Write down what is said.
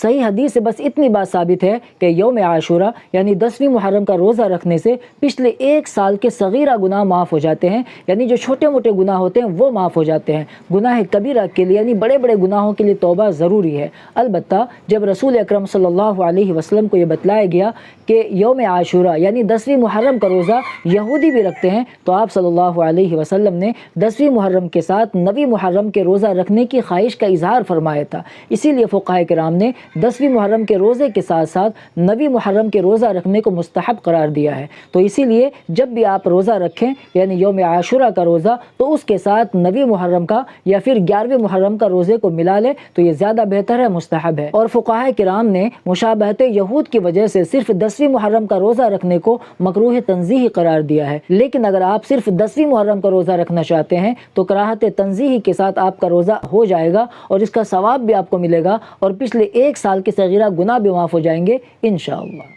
صحیح حدیث سے بس اتنی بات ثابت ہے کہ یوم عاشورہ یعنی 10ویں محرم کا روزہ رکھنے سے پچھلے 1 سال کے صغیرہ گناہ معاف ہو جاتے ہیں، یعنی جو چھوٹے موٹے گناہ ہوتے ہیں وہ معاف ہو جاتے ہیں۔ گناہ کبیرہ کے لیے یعنی بڑے بڑے گناہوں کے لیے توبہ ضروری ہے۔ البتہ جب رسول اکرم صلی اللہ علیہ وسلم کو یہ بتلایا گیا کہ یوم عاشورہ یعنی 10ویں محرم کا روزہ یہودی بھی رکھتے ہیں، تو آپ صلی اللہ علیہ وسلم نے 10ویں محرم کے ساتھ 9ویں محرم کے روزہ رکھنے کی خواہش کا اظہار فرمایا تھا۔ اسی لیے فقہائے کرام نے 10ویں محرم کے روزے کے ساتھ ساتھ 9ویں محرم کے روزہ رکھنے کو مستحب قرار دیا ہے۔ تو اسی لیے جب بھی آپ روزہ رکھیں یعنی یوم عاشورہ کا روزہ، تو اس کے ساتھ 9ویں محرم کا یا پھر 11ویں محرم کا روزے کو ملا لے تو یہ زیادہ بہتر ہے، مستحب ہے۔ اور فقہائے کرام نے مشابہت یہود کی وجہ سے صرف 10ویں محرم کا روزہ رکھنے کو مکروہ تنزیہی قرار دیا ہے، لیکن اگر آپ صرف 10ویں محرم کا روزہ رکھنا چاہتے ہیں تو کراہت تنزیہی کے ساتھ آپ کا روزہ ہو جائے گا اور اس کا ثواب بھی آپ کو ملے گا اور پچھلے 1 سال کے صغیرہ گناہ بھی معاف ہو جائیں گے انشاءاللہ۔